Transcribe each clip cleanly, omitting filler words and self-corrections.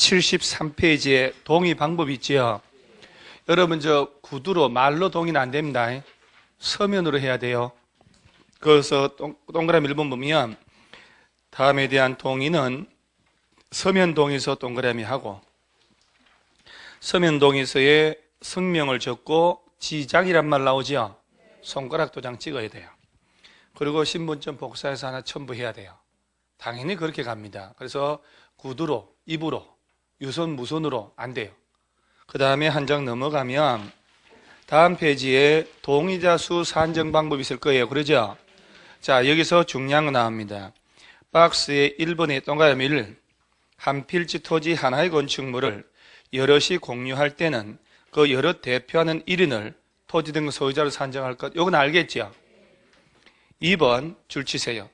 73페이지에 동의 방법이 있지요. 여러분 저 구두로 말로 동의는 안 됩니다. 서면으로 해야 돼요. 그래서 동그라미 1번 보면 다음에 대한 동의는 서면 동의서 동그라미 하고 서면 동의서에 성명을 적고 지장이란 말 나오죠. 손가락 도장 찍어야 돼요. 그리고 신분증 복사해서 하나 첨부해야 돼요. 당연히 그렇게 갑니다. 그래서 구두로, 입으로, 유선, 무선으로 안 돼요. 그 다음에 한 장 넘어가면 다음 페이지에 동의자 수 산정 방법이 있을 거예요. 그러죠? 자, 여기서 중요한 거 나옵니다. 박스의 1번의 동그라미 1, 한 필지 토지 하나의 건축물을 여럿이 공유할 때는 그 여럿 대표하는 1인을 토지 등 소유자로 산정할 것. 이건 알겠죠? 2번 줄 치세요.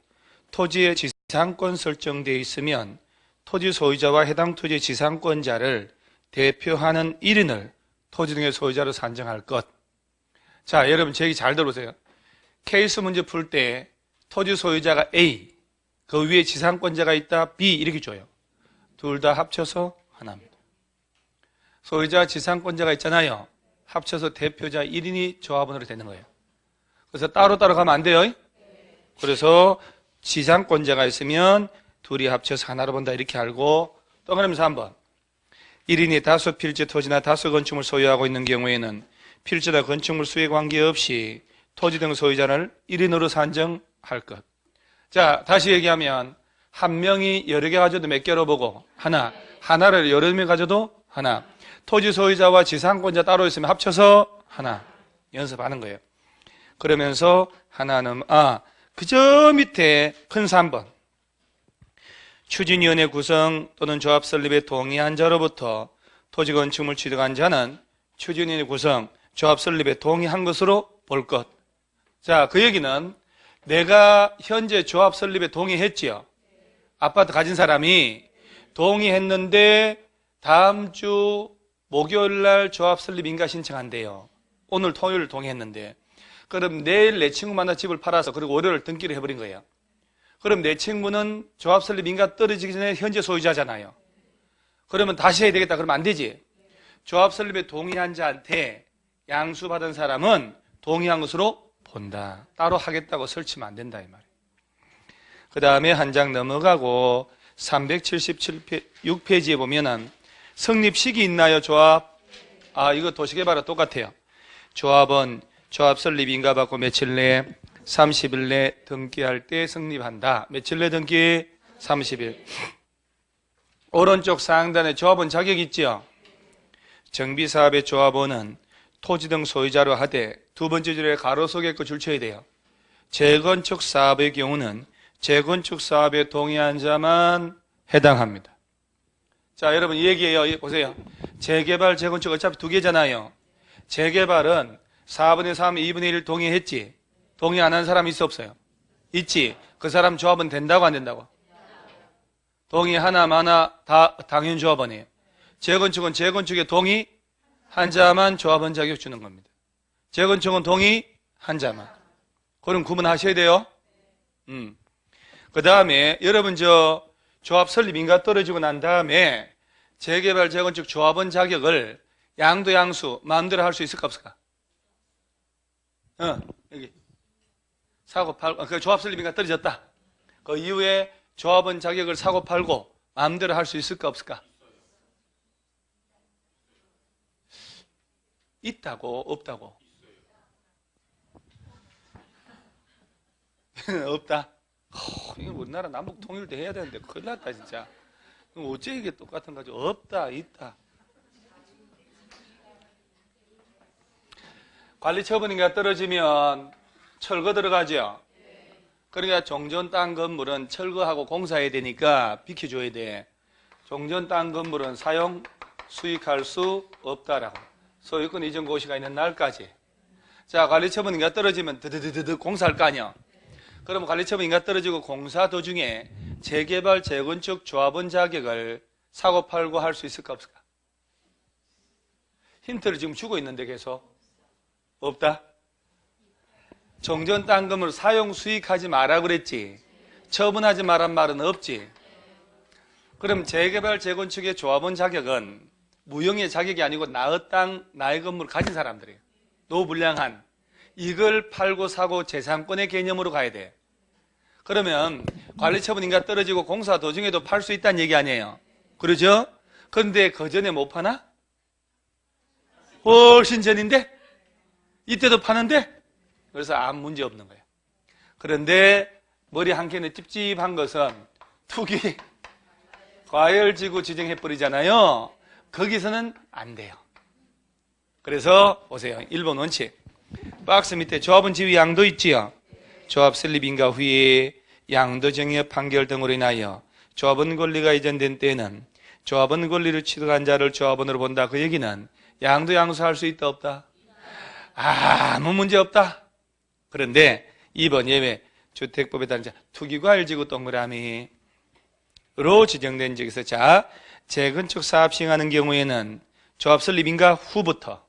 토지의 지상권 설정되어 있으면 토지 소유자와 해당 토지의 지상권자를 대표하는 1인을 토지 등의 소유자로 산정할 것. 자, 여러분 제 얘기 잘 들어보세요. 케이스 문제 풀 때 토지 소유자가 A, 그 위에 지상권자가 있다 B 이렇게 줘요. 둘 다 합쳐서 하나입니다. 소유자 지상권자가 있잖아요. 합쳐서 대표자 1인이 조합원으로 되는 거예요. 그래서 따로따로 가면 안 돼요. 그래서 지상권자가 있으면 둘이 합쳐서 하나로 본다 이렇게 알고, 또 그러면서 한번 1인이 5필지 토지나 5건축물 소유하고 있는 경우에는 필지나 건축물 수에 관계없이 토지 등 소유자를 1인으로 산정할 것. 자, 다시 얘기하면 한 명이 여러 개 가져도 몇 개로 보고 하나를 여러 명 가져도 하나, 토지 소유자와 지상권자 따로 있으면 합쳐서 하나 연습하는 거예요. 그러면서 하나는 그저 밑에 큰 3번 추진위원회 구성 또는 조합 설립에 동의한 자로부터 토지 건축물 취득한 자는 추진위원회 구성, 조합 설립에 동의한 것으로 볼 것. 자, 그 얘기는 내가 현재 조합 설립에 동의했지요. 아파트 가진 사람이 동의했는데 다음 주 목요일 날 조합 설립 인가 신청한대요. 오늘 토요일 동의했는데. 그럼 내일 내 친구 만나 집을 팔아서 그리고 월요일 등기를 해버린 거예요. 그럼 내 친구는 조합 설립 인가 떨어지기 전에 현재 소유자잖아요. 그러면 다시 해야 되겠다. 그러면 안 되지. 조합 설립에 동의한 자한테 양수받은 사람은 동의한 것으로 본다. 따로 하겠다고 설치면 안 된다 이 말이에요. 그 다음에 한 장 넘어가고 377페이지에 보면은 성립식이 있나요? 조합? 이거 도시개발과 똑같아요. 조합은 조합 설립 인가 받고 며칠 내에 30일 내 등기할 때 성립한다. 며칠 내 등기? 30일. 오른쪽 상단에 조합원 자격 있죠? 정비사업의 조합원은 토지 등 소유자로 하되 두 번째 줄에 가로 속에 거 줄 쳐야 돼요. 재건축 사업의 경우는 재건축 사업에 동의한 자만 해당합니다. 자, 여러분 이 얘기예요. 보세요. 재개발, 재건축 어차피 두 개잖아요. 재개발은 4분의 3, 2분의 1 동의했지. 동의 안 한 사람 있어 없어요? 있지. 그 사람 조합은 된다고 안 된다고? 동의 하나 마나 다 당연 조합원이에요. 재건축은 재건축에 동의한 자만 조합원 자격 주는 겁니다. 재건축은 동의한 자만. 그럼 구분하셔야 돼요. 그 다음에 여러분 조합 설립 인가 떨어지고 난 다음에 재개발, 재건축 조합원 자격을 양도 양수 마음대로 할 수 있을까 없을까? 여기 사고 팔고 그 조합 설립 인가 떨어졌다. 그 이후에 조합원 자격을 사고 팔고 마음대로 할 수 있을까 없을까? 있다고 없다고? 없다. 이거 우리나라 남북 통일도 해야 되는데 큰일 났다 진짜. 그럼 어째 이게 똑같은 거죠? 없다, 있다. 관리처분인가 떨어지면 철거 들어가죠. 그러니까 종전 땅 건물은 철거하고 공사해야 되니까 비켜줘야 돼. 종전 땅 건물은 사용 수익할 수 없다라고. 소유권 이전 고시가 있는 날까지. 자, 관리처분인가 떨어지면 드드드드 공사할 거 아니야. 그러면 관리처분인가 떨어지고 공사 도중에 재개발, 재건축 조합원 자격을 사고 팔고 할 수 있을까 없을까? 힌트를 지금 주고 있는데 계속 없다. 종전 땅 건물 사용 수익하지 마라 그랬지. 처분하지 말란 말은 없지. 그럼 재개발, 재건축의 조합원 자격은 무형의 자격이 아니고 나의 땅, 나의 건물을 가진 사람들이에요. 노불량한. 이걸 팔고 사고 재산권의 개념으로 가야 돼. 그러면 관리처분인가 떨어지고 공사 도중에도 팔 수 있다는 얘기 아니에요. 그러죠? 그런데 그 전에 못 파나? 훨씬 전인데? 이때도 파는데? 그래서 아무 문제 없는 거예요. 그런데 머리 한 켠에 찝찝한 것은 투기, 과열지구 지정해버리잖아요. 거기서는 안 돼요. 그래서 보세요. 1번 원칙. 박스 밑에 조합원 지위 양도 있지요. 조합 설립 인가 후에 양도 정의의 판결 등으로 인하여 조합원 권리가 이전된 때에는 조합원 권리를 취득한 자를 조합원으로 본다. 그 얘기는 양도 양수할 수 있다 없다? 아무 문제 없다. 그런데 2번 예외 주택법에 따른 투기과열지구 동그라미로 지정된 적에서 자 재건축 사업 시행하는 경우에는 조합 설립 인가 후부터,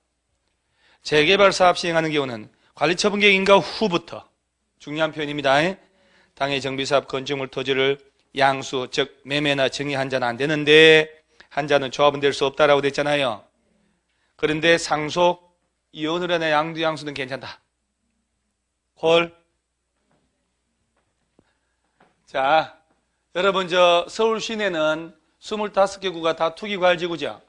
재개발 사업 시행하는 경우는 관리처분 계획 인가 후부터. 중요한 표현입니다. 당해 정비사업 건축물 토지를 양수, 즉 매매나 정의한 자는 안 되는데 한 자는 조합은 될 수 없다라고 됐잖아요. 그런데 상속, 이혼을 하나 양도 양수는 괜찮다. 콜. 자, 여러분 저 서울 시내는 25개 구가 다 투기과열지구죠.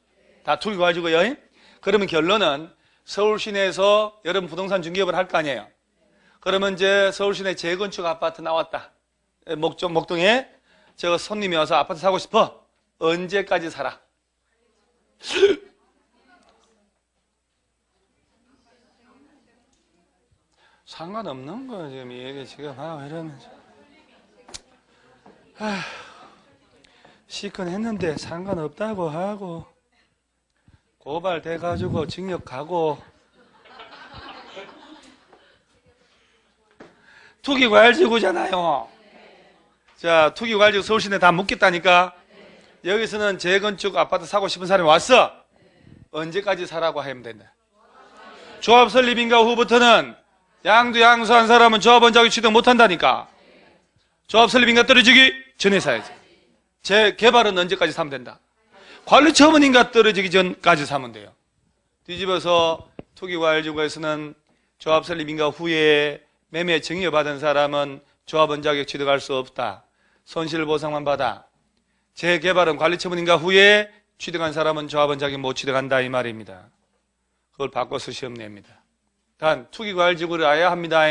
다 투기과열지구요. 그러면 결론은 서울 시내에서 여러분 부동산 중개업을 할 거 아니에요. 그러면 이제 서울 시내 재건축 아파트 나왔다. 목동에 저 손님이 와서 아파트 사고 싶어. 언제까지 살아? 상관없는 거야 지금 이게 지금 이러면서 시큰했는데 상관없다고 하고 고발돼가지고 징역 가고 투기과열지구잖아요. 자, 투기과열지구 서울시내 다 묻겠다니까. 여기서는 재건축 아파트 사고 싶은 사람이 왔어. 언제까지 사라고 하면 된다. 조합 설립인가 후부터는 양도 양수한 사람은 조합원 자격 취득 못한다니까. 조합 설립인가 떨어지기 전에 사야지. 재개발은 언제까지 사면 된다. 관리처분인가 떨어지기 전까지 사면 돼요. 뒤집어서 투기과열지구에서는 조합 설립인가 후에 매매 증여받은 사람은 조합원 자격 취득할 수 없다. 손실보상만 받아. 재개발은 관리처분인가 후에 취득한 사람은 조합원 자격 못 취득한다 이 말입니다. 그걸 바꿔서 시험 냅니다. 단 투기과열지구를 알아야 합니다.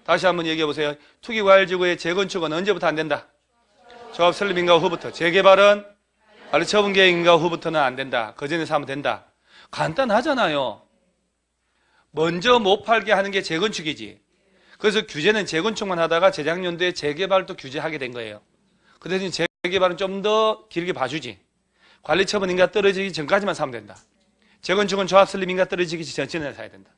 다시 한번 얘기해 보세요. 투기과열지구의 재건축은 언제부터 안 된다? 조합 설립인가 후부터. 재개발은 관리처분 계획인가 후부터는 안 된다. 그 전에 사면 된다. 간단하잖아요. 먼저 못 팔게 하는 게 재건축이지. 그래서 규제는 재건축만 하다가 재작년도에 재개발도 규제하게 된 거예요. 그 대신 재개발은 좀 더 길게 봐주지. 관리처분인가 떨어지기 전까지만 사면 된다. 재건축은 조합 설립인가 떨어지기 전에 사야 된다.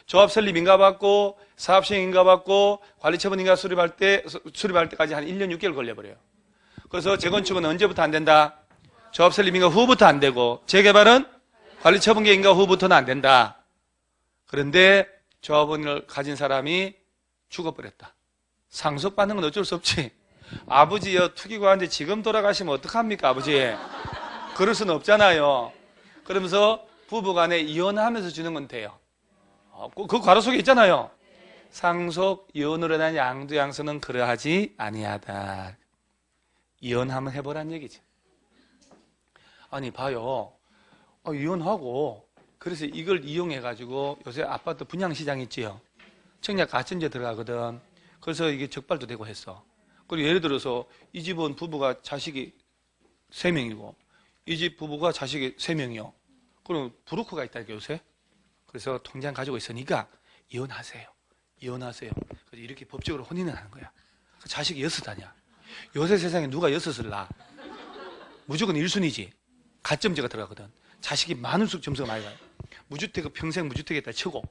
조합 설립인가 받고 사업시행인가 받고 관리처분인가 수립할 때까지 한 1년 6개월 걸려버려요. 그래서 재건축은 언제부터 안 된다? 조합 설립인가 후부터 안 되고 재개발은 관리처분계획인가 후부터는 안 된다. 그런데 조합원을 가진 사람이 죽어버렸다. 상속받는 건 어쩔 수 없지. 아버지여 투기과한데 지금 돌아가시면 어떡합니까 아버지? 그럴 수는 없잖아요. 그러면서 부부간에 이혼하면서 주는 건 돼요. 그 괄호 속에 있잖아요. 상속, 이혼으로 인한 양도 양수는 그러하지 아니하다. 이혼 한번 해보란 얘기지. 아니 봐요. 이혼하고 그래서 이걸 이용해가지고 요새 아파트 분양시장 있지요. 청약 가천제 들어가거든. 그래서 이게 적발도 되고 했어. 그리고 예를 들어서 이 집은 부부가 자식이 3명이고 이 집 부부가 자식이 3명이요. 그럼 브로커가 있다니까 요새. 그래서 통장 가지고 있으니까 이혼하세요. 이혼하세요. 그래서 이렇게 법적으로 혼인을 하는 거야. 자식이 6 아니야. 요새 세상에 누가 6을 낳아? 무조건 1순위지. 가점제가 들어가거든. 자식이 많을수록 점수가 많이 가요. 무주택은 평생 무주택에다 치고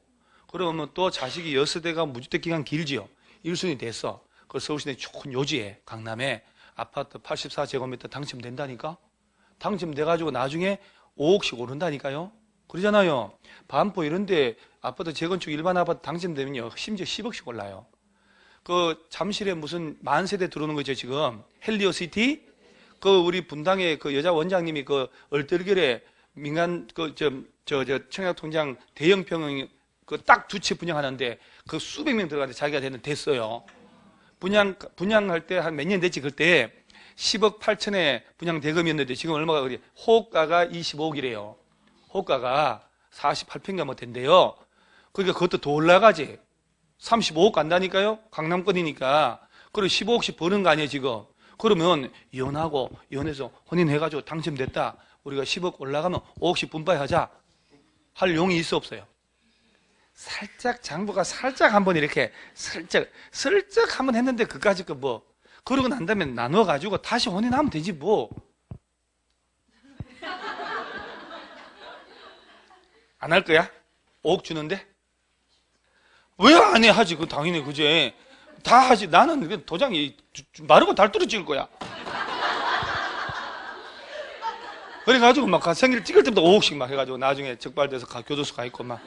그러면 또 자식이 6대가 무주택 기간 길지요. 1순위 됐어. 그 서울시내 좋은 요지에 강남에 아파트 84제곱미터 당첨된다니까. 당첨돼가지고 나중에 5억씩 오른다니까요. 그러잖아요. 반포 이런데 아파트 재건축 일반 아파트 당첨되면요 심지어 10억씩 올라요. 그 잠실에 무슨 만세대 들어오는 거죠 지금 헬리오시티. 그 우리 분당의 그 여자 원장님이 그 얼떨결에 민간 청약통장 대형 병원 그 딱 두 채 분양하는데 그 수백 명 들어가는데 자기가 됐어요. 분양할 때 한 몇 년 됐지. 그때 10억 8천에 분양 대금이었는데 지금 얼마가 그래? 호가가 25억이래요. 호가가 48평인가 뭐 된대요. 그러니까 그것도 더 올라가지. 35억 간다니까요. 강남권이니까. 그리고 15억씩 버는 거 아니에요 지금. 그러면 이혼해서 혼인해가지고 당첨됐다. 우리가 10억 올라가면 5억씩 분배하자. 할 용이 있어 없어요? 살짝 장부가 살짝 한번 이렇게 슬쩍 한번 했는데 그까짓 거 뭐 그러고 난 다음에 나눠가지고 다시 혼인하면 되지 뭐. 안 할 거야? 5억 주는데? 왜 안 해? 하지. 그 당연히 그제 다 하지. 나는 도장이 마르고 달뚜루 찍을 거야. 그래가지고 막 생일 찍을 때부터 5억씩 막 해가지고 나중에 적발돼서 교도소 가 있고 막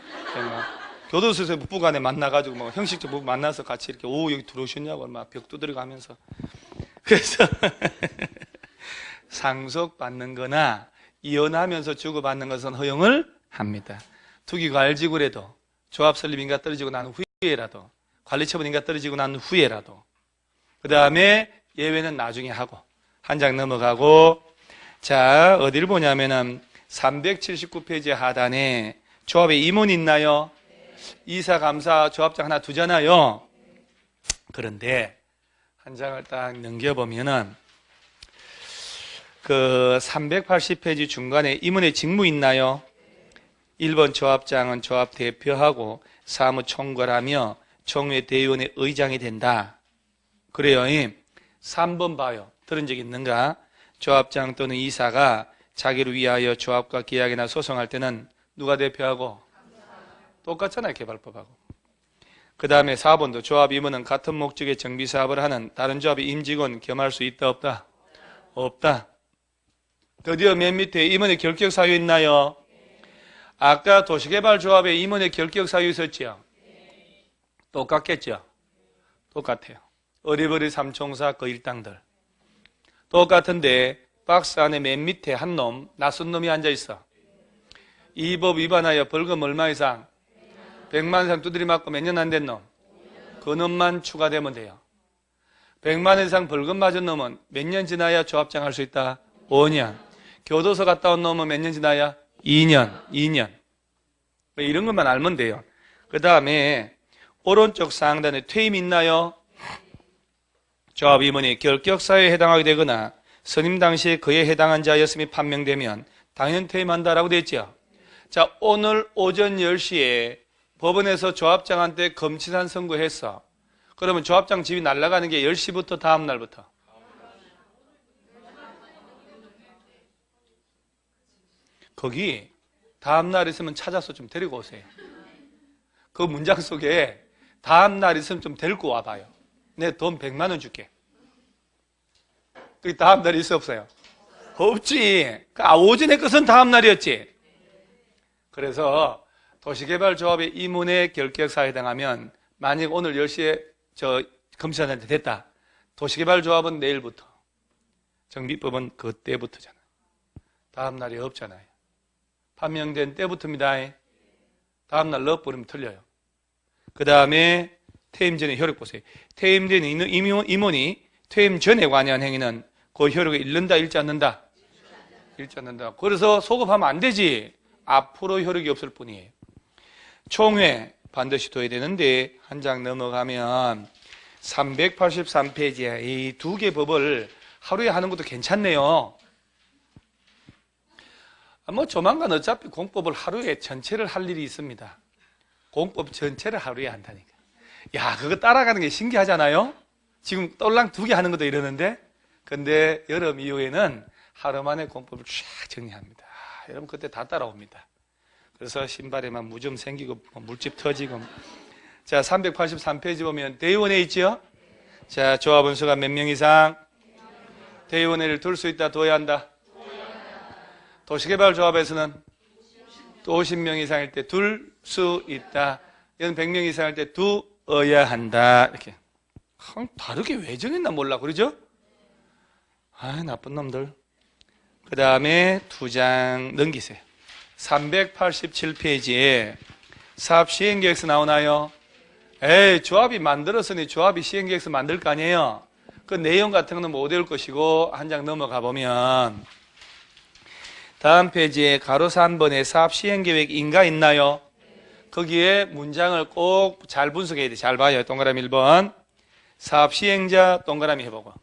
교도소에서 부부간에 만나가지고 뭐 형식적 부부 만나서 같이 이렇게 여기 들어오셨냐고 막 벽 두드려 가면서. 그래서 상속받는 거나 이혼하면서 주고받는 것은 허용을 합니다. 투기과열지구라도 조합 설립 인가 떨어지고 난 후에라도 관리처분 인가 떨어지고 난 후에라도 그 다음에 예외는 나중에 하고 한 장 넘어가고. 자, 어디를 보냐면은 379페이지 하단에 조합에 임원이 있나요? 이사, 감사, 조합장 하나 두잖아요. 그런데 한 장을 딱 넘겨보면은 그 380페이지 중간에 임원의 직무 있나요? 1번 조합장은 조합 대표하고 사무총괄하며 총회 대의원의 의장이 된다. 그래요. 3번 봐요. 들은 적 있는가? 조합장 또는 이사가 자기를 위하여 조합과 계약이나 소송할 때는 누가 대표하고? 똑같잖아요. 개발법하고. 그 다음에 4번도 조합 임원은 같은 목적의 정비사업을 하는 다른 조합의 임직원 겸할 수 있다 없다? 없다. 드디어 맨 밑에 임원의 결격 사유 있나요? 아까 도시개발조합에 임원의 결격 사유 있었죠? 똑같겠죠? 똑같아요. 어리버리 삼총사 그 일당들 똑같은데 박스 안에 맨 밑에 한 놈, 낯선 놈이 앉아있어. 이 법 위반하여 벌금 얼마 이상? 100만 이상 두드리 맞고 몇 년 안 된 놈? 그 놈만 추가되면 돼요. 100만 이상 벌금 맞은 놈은 몇 년 지나야 조합장 할 수 있다? 5년. 교도소 갔다 온 놈은 몇 년 지나야? 2년. 이런 것만 알면 돼요. 그 다음에 오른쪽 상단에 퇴임 있나요? 조합 임원이 결격사유에 해당하게 되거나 선임 당시에 그에 해당한 자였음이 판명되면 당연 퇴임한다라고 되어 있죠. 자, 오늘 오전 10시에 법원에서 조합장한테 검치산 선고했어. 그러면 조합장 집이 날아가는 게 10시부터 다음 날부터. 거기 다음 날 있으면 찾아서 좀 데리고 오세요. 그 문장 속에 다음 날 있으면 좀 데리고 와봐요. 내 돈 100만 원 줄게. 그 다음 날이 있어 없어요? 없지. 오전에 것은 다음 날이었지. 그래서 도시개발조합의 임원의 결격사에 해당하면 만약 오늘 10시에 검사한테 됐다. 도시개발조합은 내일부터. 정비법은 그때부터잖아요. 다음 날이 없잖아요. 판명된 때부터입니다. 다음 날 넣어버리면 틀려요. 그 다음에 퇴임 전에 효력 보세요. 퇴임 전에 임원이 퇴임 전에 관여한 행위는 그 효력이 잃는다, 잃지 않는다? 잃지 않는다. 그래서 소급하면 안 되지. 앞으로 효력이 없을 뿐이에요. 총회 반드시 둬야 되는데 한 장 넘어가면 383페이지에 이 두 개 법을 하루에 하는 것도 괜찮네요. 뭐 조만간 어차피 공법을 하루에 전체를 할 일이 있습니다. 공법 전체를 하루에 한다니까. 야, 그거 따라가는 게 신기하잖아요? 지금 떨랑 두 개 하는 것도 이러는데, 근데 여름 이후에는 하루 만에 공법을 쫙 정리합니다. 여러분 그때 다 따라옵니다. 그래서 신발에만 무좀 생기고 물집 터지고. 자, 383페이지 보면 대의원회 있죠? 자, 조합원 수가 몇 명 이상? 대의원회를 둘 수 있다, 둬야 한다? 도시개발조합에서는 또 50명 이상일 때 둘 수 있다. 이건 100명 이상일 때 두어야 한다. 이렇게. 다르게 왜 정했나 몰라. 그러죠? 아, 나쁜 놈들. 그 다음에 2장 넘기세요. 387페이지에 사업 시행계획서 나오나요? 에이, 조합이 만들었으니 조합이 시행계획서 만들 거 아니에요? 그 내용 같은 거는 못 외울 것이고, 한 장 넘어가 보면, 다음 페이지에 가로 3번에 사업 시행계획 인가 있나요? 거기에 문장을 꼭 잘 분석해야 돼. 잘 봐요. 동그라미 1번. 사업 시행자 동그라미 해보고.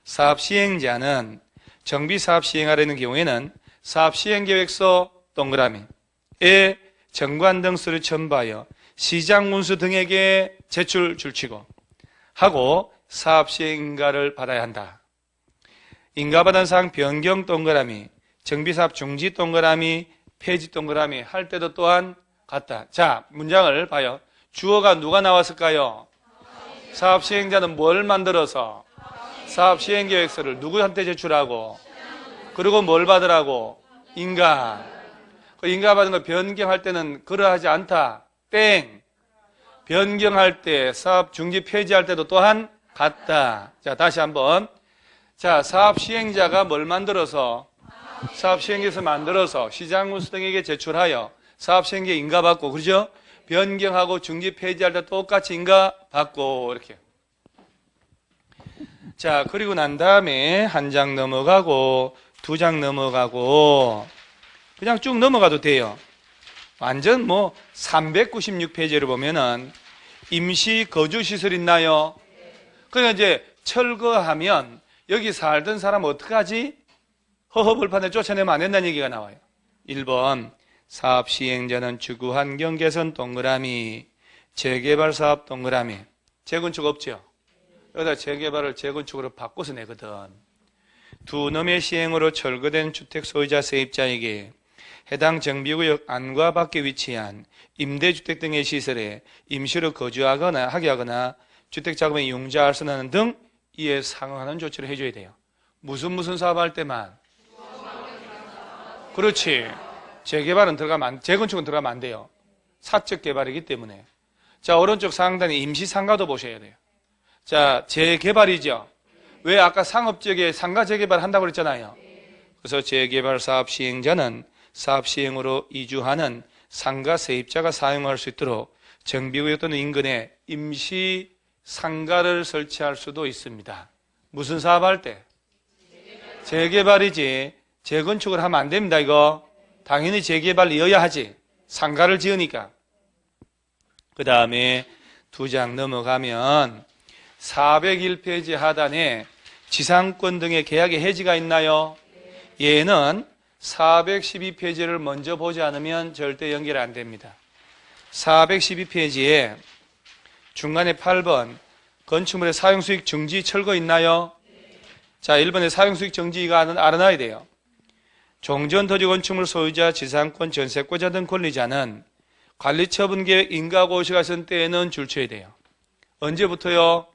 사업 시행자는 정비 사업 시행하려는 경우에는 사업 시행계획서 동그라미에 정관 등서를 첨부하여 시장 군수 등에게 제출 줄치고 하고 사업 시행인가를 받아야 한다. 인가받은 사항 변경 동그라미, 정비사업 중지 동그라미, 폐지 동그라미 할 때도 또한 같다. 자, 문장을 봐요. 주어가 누가 나왔을까요? 사업 시행자는 뭘 만들어서? 사업 시행계획서를 누구한테 제출하고? 그리고 뭘 받으라고? 인가. 그 인가 받은 거 변경할 때는 그러하지 않다. 땡. 변경할 때, 사업 중지 폐지할 때도 또한 같다. 자, 다시 한번. 자, 사업 시행자가 뭘 만들어서? 사업 시행계획서 만들어서 시장군수 등에게 제출하여 사업 시행계 인가 받고, 그러죠? 변경하고 중지 폐지할 때 똑같이 인가 받고, 이렇게. 자, 그리고 난 다음에 한 장 넘어가고, 2장 넘어가고, 그냥 쭉 넘어가도 돼요. 완전 396페이지를 보면은 임시 거주시설 있나요? 그러니까 이제 철거하면 여기 살던 사람 어떡하지? 허허벌판에 쫓아내면 안 된다는 얘기가 나와요. 1번 사업 시행자는 주거 환경 개선 동그라미, 재개발 사업 동그라미. 재건축 없죠? 여기다 재개발을 재건축으로 바꿔서 내거든. 두 놈의 시행으로 철거된 주택 소유자 세입자에게 해당 정비구역 안과 밖에 위치한 임대주택 등의 시설에 임시로 거주하거나 하게 하거나 주택자금의 융자 알선하는 등 이에 상응하는 조치를 해줘야 돼요. 무슨 사업할 때만? 그렇지. 재개발은 들어가면 재건축은 들어가면 안 돼요. 사적 개발이기 때문에. 자, 오른쪽 상단에 임시상가도 보셔야 돼요. 자, 재개발이죠. 왜 아까 상업지역에 상가 재개발 한다고 그랬잖아요. 그래서 재개발 사업 시행자는 사업 시행으로 이주하는 상가 세입자가 사용할 수 있도록 정비구역 또는 인근에 임시 상가를 설치할 수도 있습니다. 무슨 사업할 때? 재개발이지. 재건축을 하면 안 됩니다, 이거. 당연히 재개발이어야 하지. 상가를 지으니까. 그 다음에 2장 넘어가면 401페이지 하단에 지상권 등의 계약의 해지가 있나요? 얘는 412페이지를 먼저 보지 않으면 절대 연결 안 됩니다. 412페이지에 중간에 8번 건축물의 사용수익 정지 철거 있나요? 자, 1번에 사용수익 정지가 알아놔야 돼요. 종전토지 건축물 소유자, 지상권, 전세권자 등 권리자는 관리처분계획 인가고시가 있을 때에는 줄쳐야 돼요. 언제부터요?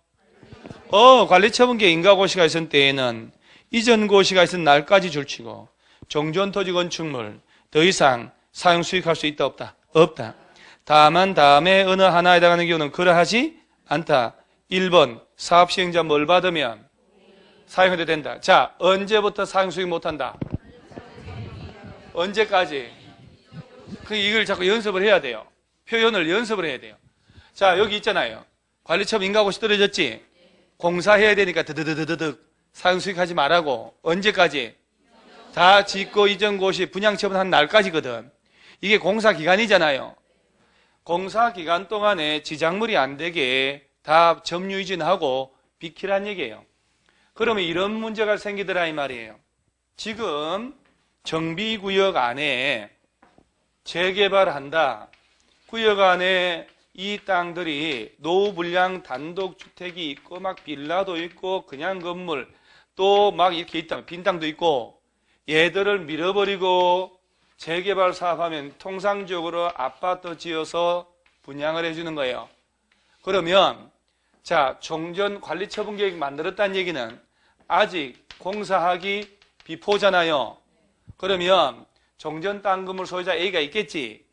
관리처분계획 인가고시가 있을 때에는 이전 고시가 있은 날까지 줄치고 종전토지 건축물 더 이상 사용수익할 수 있다 없다? 없다. 다만 다음에 어느 하나에 해당하는 경우는 그러하지 않다. 1번 사업시행자 뭘 받으면 사용해도 된다. 자, 언제부터 사용수익 못한다? 언제까지? 이걸 자꾸 연습을 해야 돼요. 표현을 연습을 해야 돼요. 자, 여기 있잖아요. 관리처분 인가고시 떨어졌지? 공사해야 되니까 드드드드득 사용수익 하지 말라고. 언제까지? 다 짓고 이전 고시 분양처분한 날까지거든. 이게 공사기간이잖아요. 공사기간 동안에 지작물이 안 되게 다 점유이전하고 비키란 얘기예요. 그러면 이런 문제가 생기더라 이 말이에요. 지금 정비구역 안에 재개발한다. 구역 안에 이 땅들이 노후불량 단독주택이 있고 막 빌라도 있고 그냥 건물 또 막 이렇게 있다. 빈 땅도 있고 얘들을 밀어버리고 재개발 사업하면 통상적으로 아파트 지어서 분양을 해주는 거예요. 그러면 자, 종전 관리처분 계획 만들었다는 얘기는 아직 공사하기 비포잖아요. 그러면 종전 땅건물 소유자 A가 있겠지.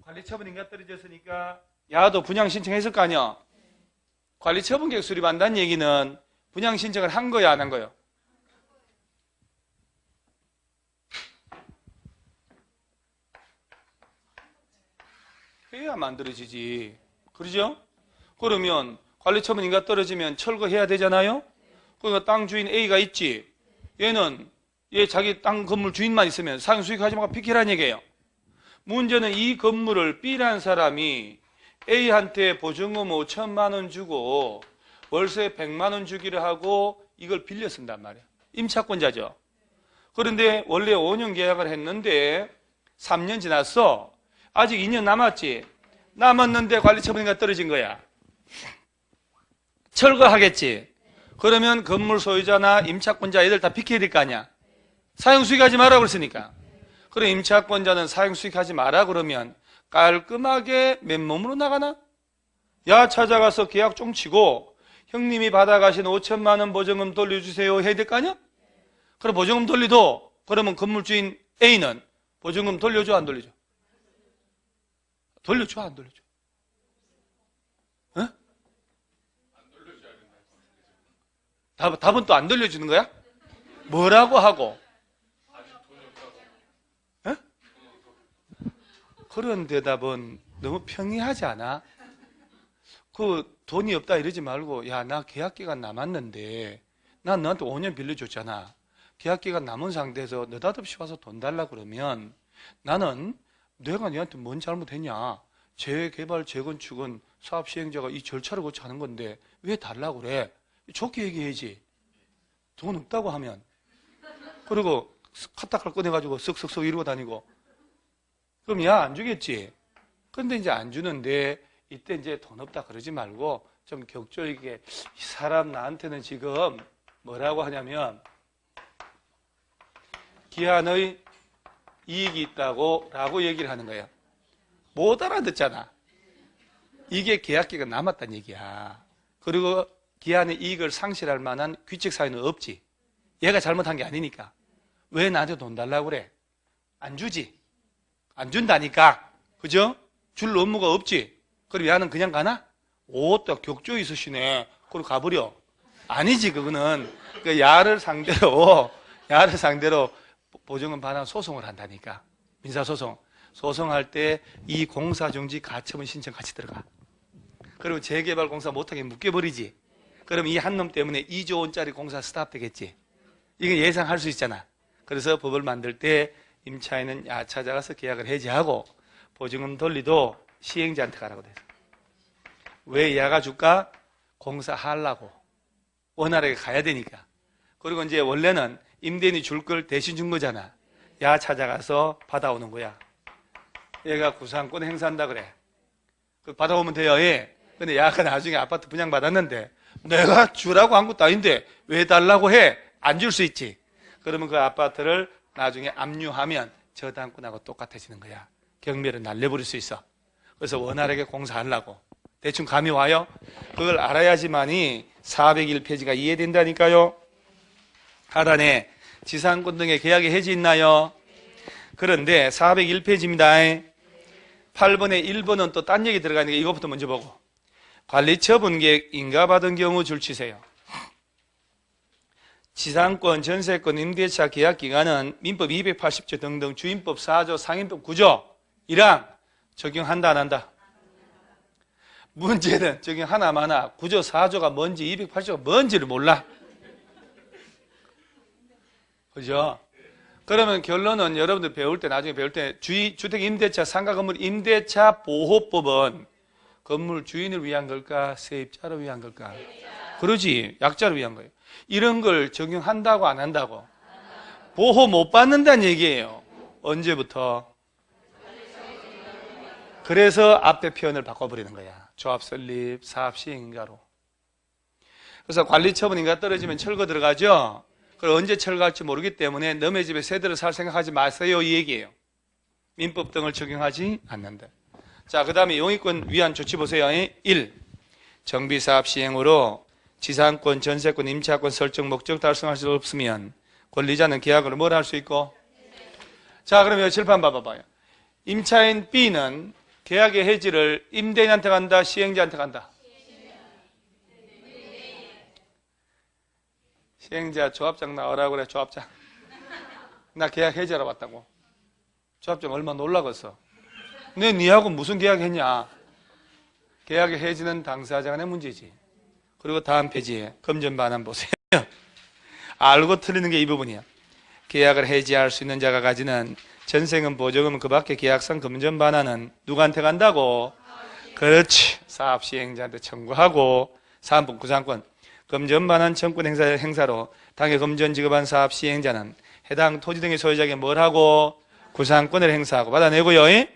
관리처분 인가 떨어졌으니까 야도 분양 신청했을 거 아니야. 관리처분 계획 수립한다는 얘기는 분양 신청을 한 거야 안 한 거요? 그래야 만들어지지. 그러죠? 그러면 관리처분 인가 떨어지면 철거해야 되잖아요? 그러니까 땅 주인 A가 있지. 얘 자기 땅 건물 주인만 있으면 사용 수익하지 말고 비키라는 얘기예요. 문제는 이 건물을 B라는 사람이 A한테 보증금 5천만 원 주고 월세 100만 원 주기로 하고 이걸 빌려 쓴단 말이에요. 임차권자죠. 그런데 원래 5년 계약을 했는데 3년 지났어. 아직 2년 남았지. 남았는데 관리처분인가 떨어진 거야. 철거하겠지. 그러면 건물 소유자나 임차권자 애들 다 비켜야 될 거 아니야. 사용수익하지 마라 그랬으니까. 그럼 임차권자는 사용수익하지 마라 그러면 깔끔하게 맨몸으로 나가나? 야 찾아가서 계약 쫑치고 형님이 받아가신 5천만 원 보증금 돌려주세요 해야 될 거 아니야? 그럼 보증금 돌리도 그러면 건물주인 A는 보증금 돌려줘 안 돌려줘? 돌려줘 안 돌려줘? 어? 답은 또 안 돌려주는 거야? 뭐라고 하고? 어? 그런 대답은 너무 평이하지 않아? 그 돈이 없다 이러지 말고 야 나 계약기간 남았는데 난 너한테 5년 빌려줬잖아. 계약기간 남은 상태에서 느닷없이 와서 돈 달라 그러면 나는 내가 너한테 뭔 잘못했냐. 재개발 재건축은 사업 시행자가 이 절차를 거쳐 하는 건데 왜 달라고 그래. 좋게 얘기해야지. 돈 없다고 하면. 그리고 카타카를 꺼내가지고 쓱쓱쓱 이러고 다니고 그럼 야 안 주겠지. 근데 이제 안 주는데 이때 이제 돈 없다 그러지 말고 좀 격조 있게 이 사람 나한테는 지금 뭐라고 하냐면 기한의 이익이 있다고 라고 얘기를 하는 거예요. 못 알아듣잖아. 이게 계약기가 남았다는 얘기야. 그리고 기한의 이익을 상실할 만한 규칙 사유는 없지. 얘가 잘못한 게 아니니까. 왜 나한테 돈 달라고 그래? 안 주지. 안 준다니까. 그죠? 줄 업무가 없지. 그럼 야는 그냥 가나? 오, 또 격조 있으시네. 그럼 가버려. 아니지, 그거는. 그 야를 상대로 보증금 반환 소송을 한다니까. 민사소송. 소송할 때 이 공사중지 가처분 신청 같이 들어가. 그리고 재개발 공사 못하게 묶여버리지. 그럼 이 한 놈 때문에 2조 원짜리 공사 스탑 되겠지. 이게 예상할 수 있잖아. 그래서 법을 만들 때 임차인은 야 찾아가서 계약을 해지하고 보증금 돌리도 시행자한테 가라고 돼. 왜 야가 줄까? 공사하려고. 원활하게 가야 되니까. 그리고 이제 원래는 임대인이 줄 걸 대신 준 거잖아. 야 찾아가서 받아오는 거야. 얘가 구상권 행사한다 그래. 그 받아오면 돼요. 예. 근데 야가 나중에 아파트 분양받았는데 내가 주라고 한 것도 아닌데 왜 달라고 해? 안 줄 수 있지. 그러면 그 아파트를 나중에 압류하면 저당권하고 똑같아지는 거야. 경매를 날려버릴 수 있어. 그래서 원활하게 공사하려고. 대충 감이 와요? 그걸 알아야지만이 401페이지가 이해된다니까요. 하단에 지상권 등의 계약의 해지 있나요? 그런데 401페이지입니다. 8번에 1번은 또 딴 얘기 들어가니까 이것부터 먼저 보고. 관리처분계획 인가받은 경우 줄치세요. 지상권, 전세권, 임대차 계약기간은 민법 280조 등등 주임법 4조, 상임법 9조 1항 적용한다 안 한다? 문제는 적용하나 마나 9조 4조가 뭔지 280조가 뭔지를 몰라. 그죠? 그러면 결론은 여러분들 배울 때 나중에 배울 때 주택 임대차 상가 건물 임대차 보호법은 건물 주인을 위한 걸까 세입자를 위한 걸까? 그러지. 약자를 위한 거예요. 이런 걸 적용한다고 안 한다고? 보호 못 받는다는 얘기예요. 언제부터? 그래서 앞에 표현을 바꿔버리는 거야. 조합 설립, 사업 시행인가로. 그래서 관리처분인가 떨어지면 철거 들어가죠. 그걸 언제 철거할지 모르기 때문에 너네 집에 새들을 살 생각하지 마세요 이 얘기예요. 민법 등을 적용하지 않는다. 자, 그 다음에 용익권 위한 조치 보세요. 1. 정비사업 시행으로 지상권, 전세권, 임차권 설정 목적 달성할 수 없으면 권리자는 계약으로 뭘 할 수 있고? 자, 그러면 칠판 봐봐요. 임차인 B는 계약의 해지를 임대인한테 간다, 시행자한테 간다? 시행자 조합장 나오라고 그래. 조합장. 나 계약 해지하러 왔다고. 조합장 얼마나 놀라겠어. 내 니하고 무슨 계약했냐? 계약의 해지는 당사자 간의 문제지. 그리고 다음 페이지에 금전 반환 보세요. 알고 틀리는 게 이 부분이야. 계약을 해지할 수 있는 자가 가지는 전세금, 보조금, 그 밖에 계약상 금전 반환은 누구한테 간다고? 그렇지. 사업 시행자한테 청구하고, 사업분 구상권. 금전 반환 청구권 행사로 당해 금전 지급한 사업 시행자는 해당 토지 등의 소유자에게 뭘 하고? 구상권을 행사하고 받아내고요.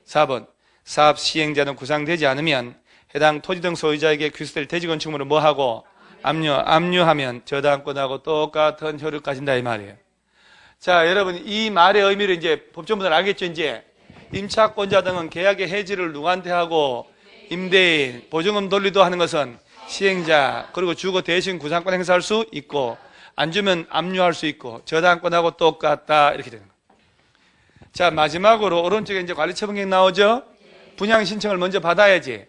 4번. 사업 시행자는 구상되지 않으면 해당 토지 등 소유자에게 규수될 대지 건축물을 뭐 하고? 압류하면 저당권하고 똑같은 효력을 가진다 이 말이에요. 자, 여러분 이 말의 의미를 이제 법조분들 알겠죠? 이제 임차권자 등은 계약의 해지를 누구한테 하고? 임대인, 보증금 돌리도 하는 것은 시행자, 그리고 주거 대신 구상권 행사할 수 있고, 안 주면 압류할 수 있고, 저당권하고 똑같다 이렇게 되는 거예요. 자, 마지막으로 오른쪽에 이제 관리처분계획 나오죠? 분양 신청을 먼저 받아야지.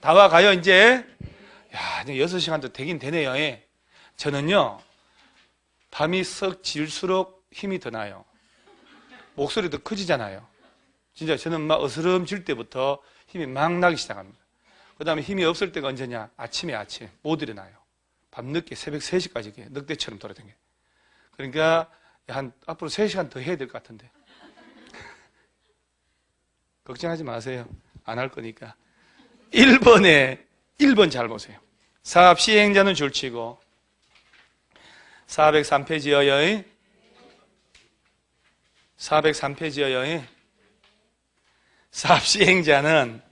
다 와가요 이제. 야, 이제 6시간도 되긴 되네요. 예. 저는요, 밤이 썩 질수록 힘이 더 나요. 목소리도 커지잖아요. 진짜 저는 막 어스름질 때부터 힘이 막 나기 시작합니다. 그 다음에 힘이 없을 때가 언제냐? 아침에 못 일어나요. 밤늦게 새벽 3시까지 늑대처럼 돌아다녀요. 그러니까 한 앞으로 3시간 더 해야 될 것 같은데. 걱정하지 마세요. 안 할 거니까. 1번 잘 보세요. 사업 시행자는 줄치고 403페이지여요. 403페이지여요. 사업 시행자는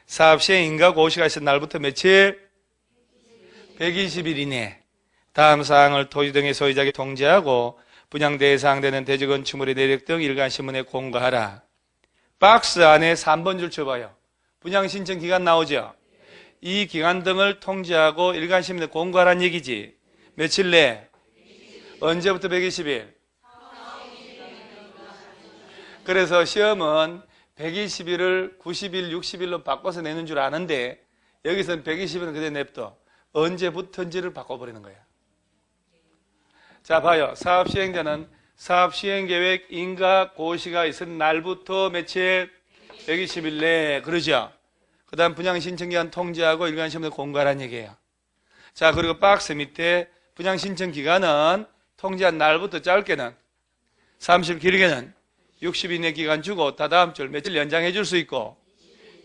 사업 시행 인가 고시가 있은 날부터 며칠? 120일 이내 다음 사항을 토지 등의 소유자에게 통지하고 분양 대상되는 대지 건축물의 내력 등 일간신문에 공고하라. 박스 안에 3번 줄 쳐봐요. 분양 신청 기간 나오죠? 이 기간 등을 통지하고 일간신문에 공고하라는 얘기지. 며칠 내? 언제부터 120일? 그래서 시험은 120일을 90일, 60일로 바꿔서 내는 줄 아는데 여기서는 120일은 그대로 냅둬. 언제부터인지를 바꿔버리는 거예요. 자, 봐요. 사업 시행자는 사업 시행계획 인가 고시가 있은 날부터 며칠? 120일 내에. 그러죠? 그 다음 분양신청기간 통지하고 일간시험에 공고하라는 얘기예요. 자, 그리고 박스 밑에 분양신청기간은 통지한 날부터 짧게는 30일, 길게는 60일 내 기간 주고 다다음 주 며칠 연장해 줄 수 있고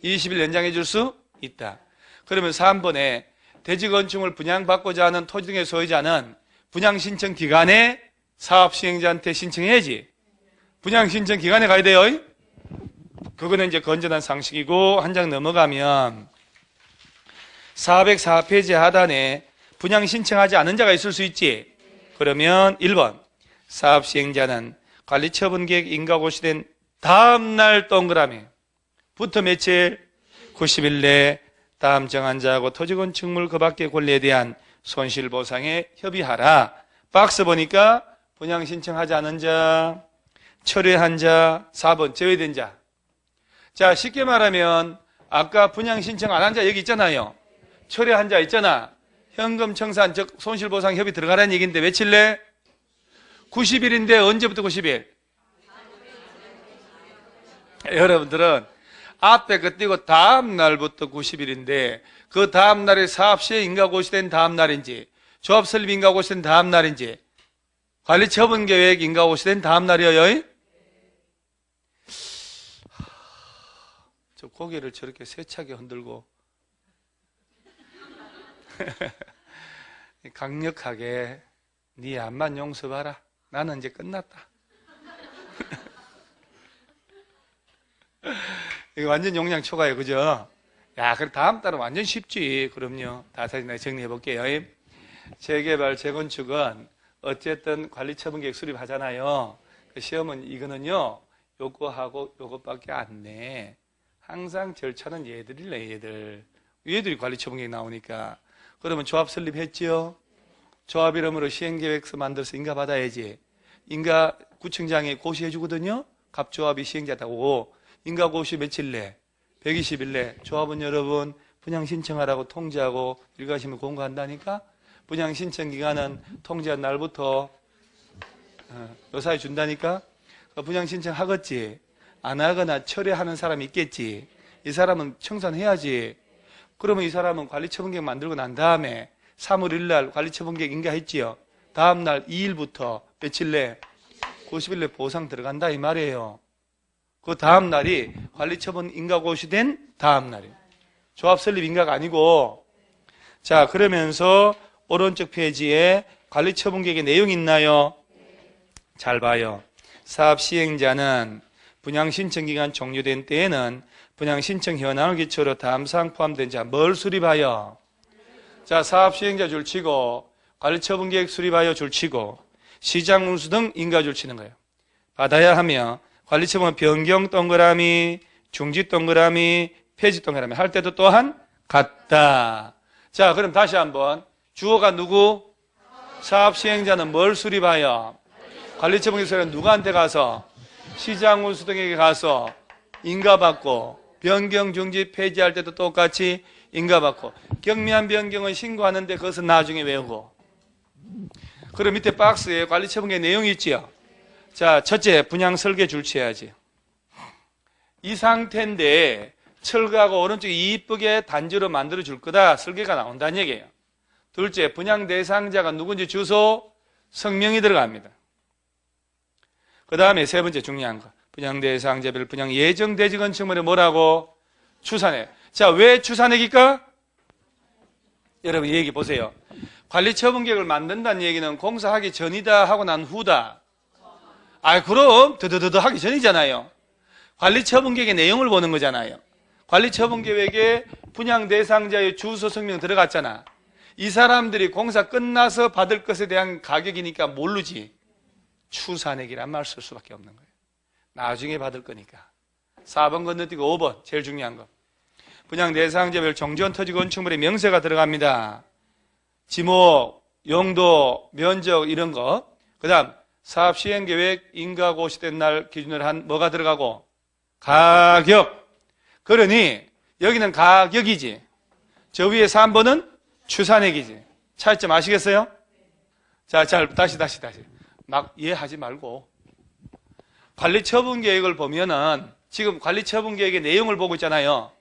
20일 연장해 줄 수 있다. 그러면 3번에 대지건축물 분양받고자 하는 토지 등의 소유자는 분양신청 기간에 사업시행자한테 신청해야지. 분양신청 기간에 가야 돼요. 그거는 이제 건전한 상식이고 한 장 넘어가면 404페이지 하단에 분양신청하지 않은 자가 있을 수 있지. 그러면 1번 사업시행자는 관리처분계획 인가고시된 다음날 동그라미 부터 며칠? 90일 내 다음 정한자하고 토지건축물 그 밖의 권리에 대한 손실보상에 협의하라. 박스 보니까 분양신청하지 않은 자, 철회한 자, 4번 제외된 자. 자, 쉽게 말하면 아까 분양신청 안 한 자 여기 있잖아요. 철회한 자 있잖아. 현금 청산, 즉 손실보상 협의 들어가라는 얘기인데 며칠 내? 90일인데 언제부터 90일? 여러분들은 앞에 그 띄고 다음 날부터 90일인데 그 다음 날이 사업시행 인가고시된 다음 날인지 조합설립 인가고시된 다음 날인지 관리처분계획 인가고시된 다음 날이에요. 저 고개를 저렇게 세차게 흔들고 강력하게 네 암만 용서봐라. 나는 이제 끝났다. 이거 완전 용량 초과예요. 그죠? 야, 그럼 다음 달은 완전 쉽지. 그럼요. 다시 내가 정리해 볼게요. 재개발, 재건축은 어쨌든 관리처분계획 수립하잖아요. 그 시험은 이거는요, 요거하고 요것밖에 안 내. 항상 절차는 얘들이래, 얘들. 얘들이 관리처분계획 나오니까. 그러면 조합 설립했지요? 조합 이름으로 시행계획서 만들어서 인가받아야지. 인가 구청장이 고시해주거든요? 갑조합이 시행자다고. 인가고시 며칠 내? 120일 내. 조합은 여러분 분양신청하라고 통지하고 일가심을 공고한다니까? 분양신청기간은 통지한 날부터 요 사이 준다니까? 분양신청 하겠지? 안 하거나 철회하는 사람이 있겠지. 이 사람은 청산해야지. 그러면 이 사람은 관리처분계획 만들고 난 다음에 3월 1일 날 관리처분계획 인가했지요. 다음 날 2일부터 며칠 내 90일 내 보상 들어간다 이 말이에요. 그 다음 날이 관리처분 인가 고시된 다음 날이에요. 조합 설립 인가가 아니고. 자, 그러면서 오른쪽 페이지에 관리처분계획의 내용이 있나요? 잘 봐요. 사업 시행자는 분양 신청 기간 종료된 때에는 분양 신청 현황을 기초로 다음 사항 포함된 자 뭘 수립하여? 자, 사업 시행자 줄치고 관리처분계획 수립하여 줄치고 시장 운수 등 인가 줄치는 거예요. 받아야 하며 관리처분 변경 동그라미, 중지 동그라미, 폐지 동그라미 할 때도 또한 같다. 자, 그럼 다시 한번 주어가 누구? 사업 시행자는 뭘 수립하여? 관리처분계획 수립은 누구한테 가서? 시장 운수 등에게 가서 인가받고 변경, 중지, 폐지할 때도 똑같이 인가받고 경미한 변경은 신고하는데 그것은 나중에 외우고. 그리고 밑에 박스에 관리처분계획 내용이 있지요. 자, 첫째, 분양 설계 줄치해야지. 이 상태인데 철거하고 오른쪽에 이쁘게 단지로 만들어 줄 거다. 설계가 나온다는 얘기예요. 둘째, 분양 대상자가 누군지 주소, 성명이 들어갑니다. 그 다음에 세 번째 중요한 거. 분양 대상자별 분양 예정 대지 건축물에 뭐라고? 추산액. 자, 왜 추산액일까? 여러분 이 얘기 보세요. 관리처분계획을 만든다는 얘기는 공사하기 전이다 하고 난 후다. 그럼 드드드드 하기 전이잖아요. 관리처분계획의 내용을 보는 거잖아요. 관리처분계획에 분양 대상자의 주소 성명 들어갔잖아. 이 사람들이 공사 끝나서 받을 것에 대한 가격이니까 모르지. 추산액이란 말 쓸 수밖에 없는 거예요. 나중에 받을 거니까. 4번 건너뛰고 5번 제일 중요한 거. 분양 대상자별 종전 토지 건축물의 명세가 들어갑니다. 지목, 용도, 면적 이런 거. 그 다음 사업 시행계획 인가 고시된 날 기준으로 한 뭐가 들어가고? 가격. 그러니 여기는 가격이지. 저 위에 3번은 추산액이지. 차이점 아시겠어요? 자, 다시. 막 이해하지 말고. 관리처분계획을 보면은 지금 관리처분계획의 내용을 보고 있잖아요.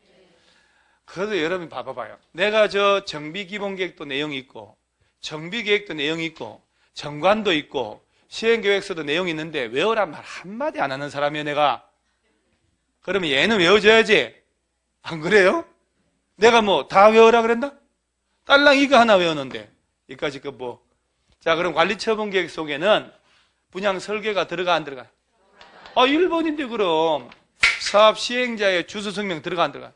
그래도 여러분 봐봐요. 내가 저 정비기본계획도 내용이 있고 정비계획도 내용이 있고 정관도 있고 시행계획서도 내용이 있는데 외우란 말 한마디 안 하는 사람이에요 내가. 그러면 얘는 외워줘야지. 안 그래요? 내가 뭐 다 외우라 그랬나? 딸랑 이거 하나 외우는데 이까지 그 뭐. 자, 그럼 관리처분계획 속에는 분양 설계가 들어가 안 들어가? 1번인데 그럼 사업 시행자의 주소 성명 들어가 안 들어가?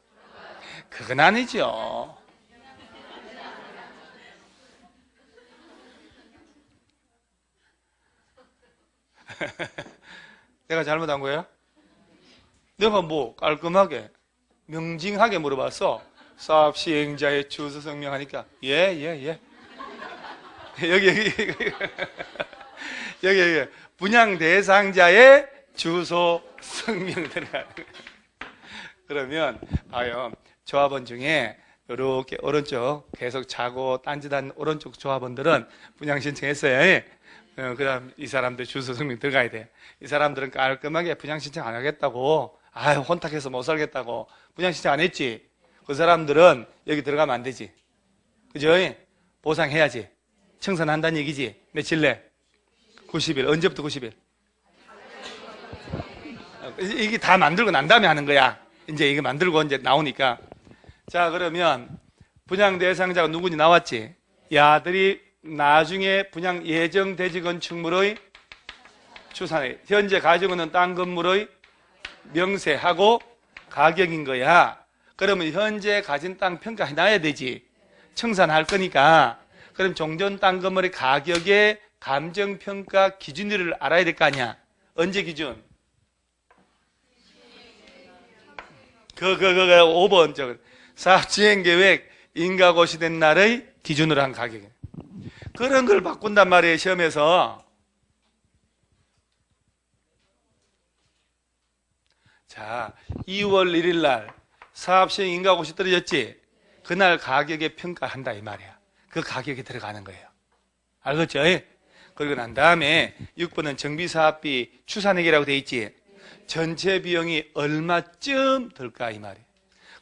그건 아니죠. 내가 잘못한 거예요? 내가 뭐 깔끔하게 명징하게 물어봤어. 사업 시행자의 주소 성명 하니까 예. 여기 분양 대상자의 주소 성명 들어가는 거예요. 그러면 봐요. 조합원 중에 이렇게 오른쪽 계속 자고 딴짓한 오른쪽 조합원들은 분양 신청했어요. 그 다음 이 사람들 주소 성명 들어가야 돼. 이 사람들은 깔끔하게 분양 신청 안 하겠다고, 혼탁해서 못 살겠다고 분양 신청 안 했지. 그 사람들은 여기 들어가면 안 되지. 그죠? 보상해야지. 청산한다는 얘기지. 며칠 내? 90일. 언제부터 90일? 이게 다 만들고 난 다음에 하는 거야. 이제 이거 만들고 이제 나오니까. 자, 그러면 분양 대상자가 누군지 나왔지? 야들이 나중에 분양 예정 대지 건축물의 추산액, 현재 가지고 있는 땅 건물의 명세하고 가격인 거야. 그러면 현재 가진 땅 평가해 놔야 되지. 청산할 거니까. 그럼 종전 땅 건물의 가격의 감정평가 기준일을 알아야 될 거 아니야. 언제 기준? 5번 사업시행계획 인가고시된 날의 기준으로 한 가격이에요. 그런 걸 바꾼단 말이에요, 시험에서. 자, 2월 1일 날 사업시행 인가고시 떨어졌지? 그날 가격에 평가한다 이 말이야. 그 가격에 들어가는 거예요. 알겠죠? 그리고 난 다음에 6번은 정비사업비 추산액이라고 돼 있지? 전체 비용이 얼마쯤 들까 이 말이에요.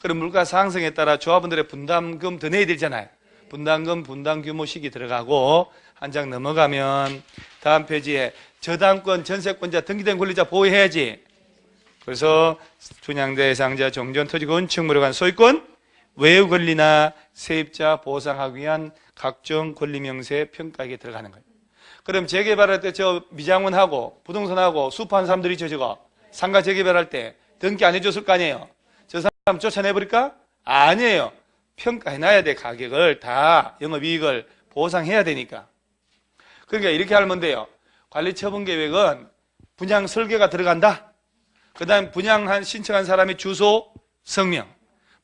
그럼 물가 상승에 따라 조합원들의 분담금 더 내야 되잖아요. 분담금, 분담 규모식이 들어가고 한 장 넘어가면 다음 페이지에 저당권, 전세권자, 등기된 권리자 보호해야지. 그래서 분양대상자, 종전토지 건축물에 관한 소유권, 외유 권리나 세입자 보상하기 위한 각종 권리 명세 평가에 들어가는 거예요. 그럼 재개발할 때 저 미장원하고 부동산하고 수파한 사람들이 저거 상가 재개발할 때 등기 안 해줬을 거 아니에요. 저 사람 쫓아내버릴까? 아니에요. 평가해놔야 돼. 가격을 다 영업이익을 보상해야 되니까. 그러니까 이렇게 하면 돼요. 관리처분계획은 분양 설계가 들어간다. 그 다음 분양 신청한 사람의 주소, 성명,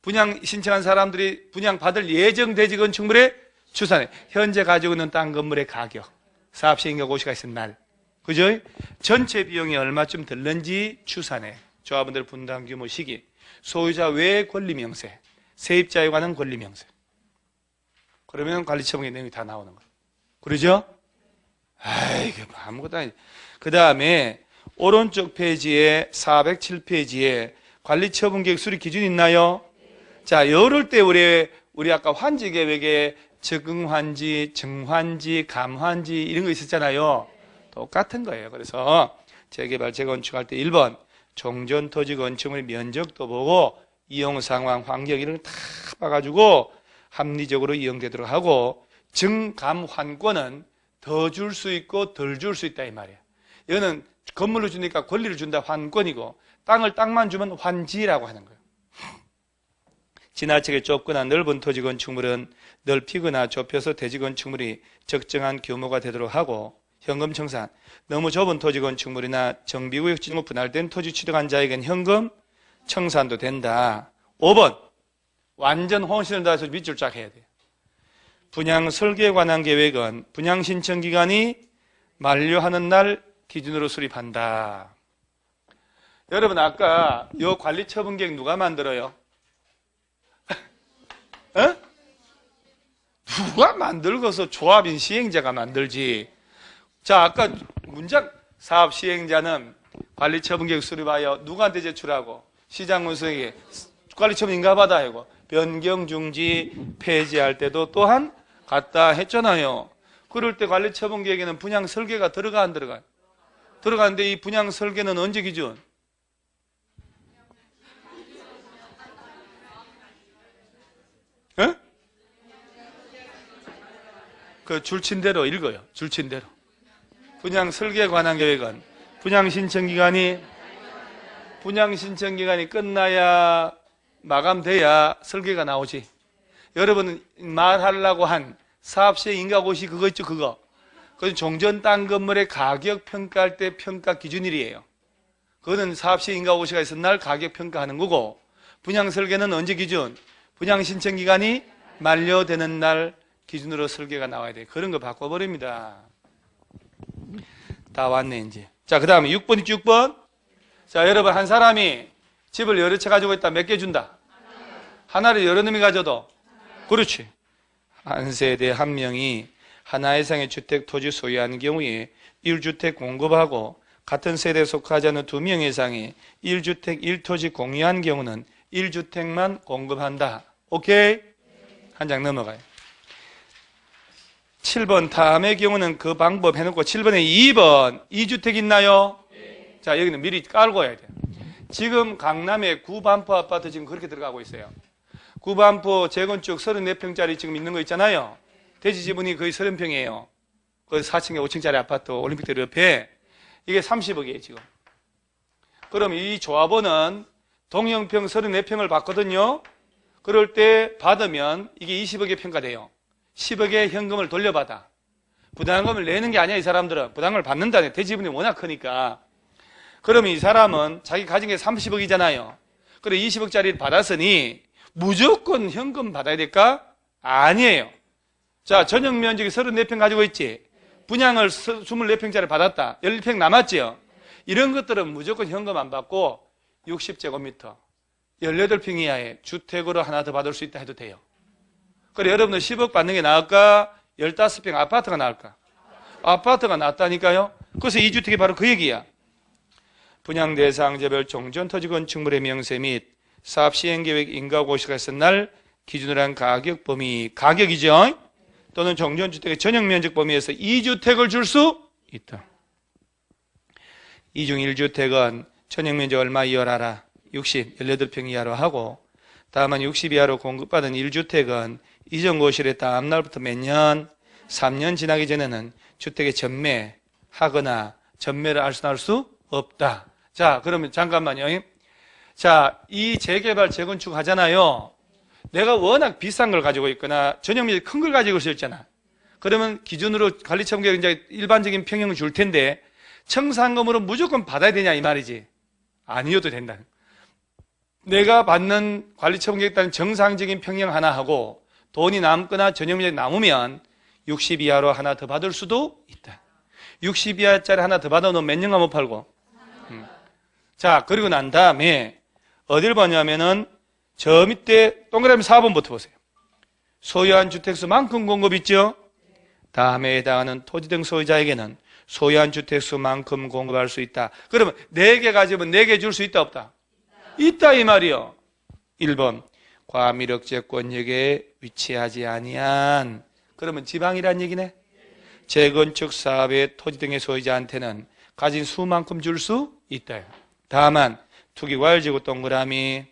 분양 신청한 사람들이 분양 받을 예정 대지 건축물의 추산액, 현재 가지고 있는 땅 건물의 가격, 사업시행인가 고시가 있은 날, 그죠? 전체 비용이 얼마쯤 들는지 추산액, 조합원들 분담 규모 시기, 소유자 외 권리 명세, 세입자에 관한 권리 명세. 그러면 관리처분의 내용이 다 나오는 거예요. 그러죠? 아이고, 아무것도 아니지. 그 다음에 오른쪽 페이지에 407페이지에 관리처분계획 수립 기준이 있나요? 자, 이럴 때 우리 아까 환지 계획에 적응환지, 정환지, 감환지 이런 거 있었잖아요. 똑같은 거예요. 그래서 재개발, 재건축할 때 1번 종전토지 건축물의 면적도 보고 이용 상황, 환경 이런 거 다 봐가지고 합리적으로 이용되도록 하고 정감환권은 더 줄 수 있고 덜 줄 수 있다 이 말이에요. 이거는 건물을 주니까 권리를 준다 환권이고 땅만 주면 환지라고 하는 거예요. 지나치게 좁거나 넓은 토지 건축물은 넓히거나 좁혀서 대지 건축물이 적정한 규모가 되도록 하고 현금 청산, 너무 좁은 토지 건축물이나 정비구역 지정 분할된 토지 취득한 자에게는 현금 청산도 된다. 5번 완전 혼신을 다해서 밑줄 쫙 해야 돼요. 분양 설계에 관한 계획은 분양 신청 기간이 만료하는 날 기준으로 수립한다. 여러분 아까 이 관리처분계획 누가 만들어요? 어? 누가 만들고서 조합인 시행자가 만들지. 자, 아까 문장 사업 시행자는 관리처분계획 수립하여 누구한테 제출하고 시장군수에게 관리처분 인가받아 하고 변경 중지 폐지할 때도 또한 갖다 했잖아요. 그럴 때 관리처분계획에는 분양 설계가 들어가 안 들어가요? 들어가는데 이 분양 설계는 언제 기준? 에? 그 줄친대로 읽어요. 줄친대로. 분양 설계에 관한 계획은 분양 신청 기간이 끝나야 마감돼야 설계가 나오지. 여러분 말하려고 한 사업시행 인가고시 그거 있죠, 그거. 그건 종전 땅 건물의 가격 평가할 때 평가 기준일이에요. 그거는 사업시행 인가고시가 있은 날 가격 평가하는 거고, 분양 설계는 언제 기준? 분양 신청 기간이 만료되는 날 기준으로 설계가 나와야 돼. 그런 거 바꿔버립니다. 다 왔네 이제. 자, 그 다음에 6번 있죠, 6번. 자, 여러분 한 사람이 집을 여러 채 가지고 있다. 몇 개 준다? 하나를 여러 놈이 가져도? 그렇지. 한 세대 한 명이 하나 이상의 주택 토지 소유하는 경우에 1주택 공급하고 같은 세대에 속하지 않는 2명 이상이 1주택 1토지 공유한 경우는 1주택만 공급한다. 오케이? 한 장 넘어가요. 7번 다음의 경우는 그 방법 해놓고 7번에 2번 2주택 있나요? 자, 여기는 미리 깔고 와야 돼요. 지금 강남에 구반포 아파트 지금 그렇게 들어가고 있어요. 구반포 재건축 34평짜리 지금 있는 거 있잖아요. 대지 지분이 거의 30평이에요. 거의 4층에 5층짜리 아파트 올림픽대로 옆에. 이게 30억이에요 지금. 그럼 이 조합원은 동형평 34평을 받거든요. 그럴 때 받으면 이게 20억에 평가돼요. 10억의 현금을 돌려받아. 부담금을 내는 게 아니야. 이 사람들은 부담금을 받는다네. 대지 지분이 워낙 크니까. 그러면 이 사람은 자기 가진 게 30억이잖아요. 그래 20억짜리를 받았으니 무조건 현금 받아야 될까? 아니에요. 자, 전용 면적이 34평 가지고 있지. 분양을 24평짜리 받았다. 12평 남았지요. 이런 것들은 무조건 현금 안 받고 60제곱미터 18평 이하의 주택으로 하나 더 받을 수 있다 해도 돼요. 그래 여러분들 10억 받는 게 나을까? 15평 아파트가 나을까? 아파트가 낫다니까요. 그래서 2주택이 바로 그 얘기야. 분양 대상자별 종전 토지 건축물의 명세 및 사업 시행 계획 인가 고시가 있은 날 기준으로 한 가격 범위, 가격이죠. 또는 종전주택의 전용 면적 범위에서 2주택을 줄 수 있다. 이중 1주택은 전용 면적 얼마 이하라? 60, 18평 이하로 하고, 다만 60 이하로 공급받은 1주택은 이전 고시를 다음 날부터 몇 년? 3년 지나기 전에는 주택의 전매하거나 전매를 할 수 없다. 자, 그러면 잠깐만요. 자, 이 재개발, 재건축 하잖아요. 내가 워낙 비싼 걸 가지고 있거나 전용면적 큰 걸 가지고 있잖아. 그러면 기준으로 관리처분계획 이제 일반적인 평형을 줄 텐데 청산금으로 무조건 받아야 되냐 이 말이지. 아니어도 된다. 내가 받는 관리처분계획 따른 정상적인 평형 하나 하고 돈이 남거나 전용면적이 남으면 60 이하로 하나 더 받을 수도 있다. 60 이하짜리 하나 더 받아놓으면 몇 년간 못 팔고. 자, 그리고 난 다음에 어딜 보냐면은 저 밑에 동그라미 4번부터 보세요. 소유한 주택수만큼 공급 있죠? 다음에 해당하는 토지 등 소유자에게는 소유한 주택수만큼 공급할 수 있다. 그러면 4개 가지면 4개 줄 수 있다 없다? 있다 이 말이요. 1번 과밀억제권역에 위치하지 아니한, 그러면 지방이란 얘기네. 재건축 사업의 토지 등의 소유자한테는 가진 수만큼 줄 수 있다. 다만 투기과열지구 동그라미,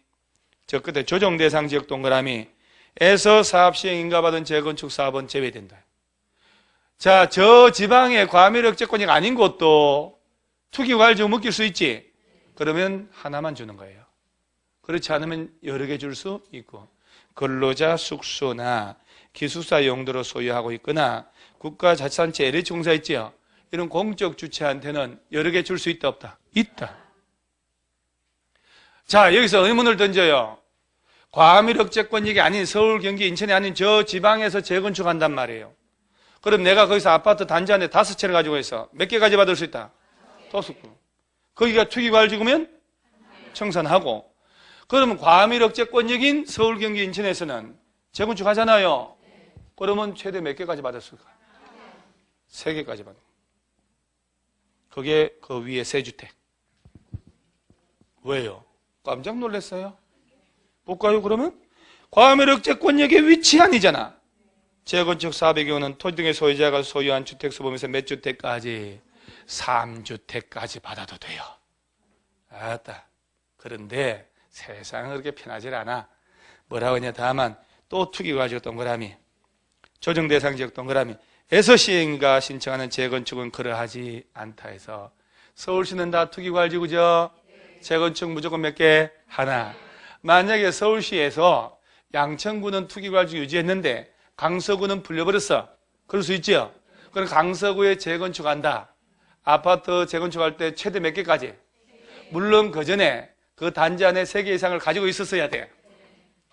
저 끝에 조정대상지역 동그라미에서 사업 시행 인가받은 재건축 사업은 제외된다. 자, 저 지방의 과밀억제권이 아닌 곳도 투기과열지구 묶일 수 있지. 그러면 하나만 주는 거예요. 그렇지 않으면 여러 개 줄 수 있고, 근로자 숙소나 기숙사 용도로 소유하고 있거나 국가자치단체 LH공사 있지요. 이런 공적 주체한테는 여러 개 줄 수 있다 없다? 있다. 자, 여기서 의문을 던져요. 과밀억제권역이 아닌 서울, 경기, 인천이 아닌 저 지방에서 재건축한단 말이에요. 그럼 내가 거기서 아파트 단지 안에 5채를 가지고 있어. 몇 개 가져받을 수 있다? 5개. 거기가 투기과열지구면 청산하고, 그러면 과밀억제권역인 서울, 경기, 인천에서는 재건축 하잖아요. 그러면 최대 몇 개까지 받았을까? 3개까지 받는. 그게 그 위에 세 주택. 왜요? 깜짝 놀랐어요. 볼까요? 그러면 과밀억제권역의 위치 아니잖아. 재건축 사업의 경우는 토지 등의 소유자가 소유한 주택수 범위에서 몇 주택까지? 3주택까지 받아도 돼요. 알았다. 그런데 세상은 그렇게 편하질 않아. 뭐라고 하냐? 다만 또 투기과열지구 동그라미, 조정대상지역 동그라미에서 시행인가 신청하는 재건축은 그러하지 않다 해서, 서울시는 다 투기과열지구죠. 재건축 무조건 몇 개? 하나. 만약에 서울시에서 양천구는 투기과열지구 유지했는데 강서구는 불려버렸어. 그럴 수 있죠. 그럼 강서구에 재건축한다. 아파트 재건축할 때 최대 몇 개까지? 물론 그 전에 그 단지 안에 3개 이상을 가지고 있었어야 돼.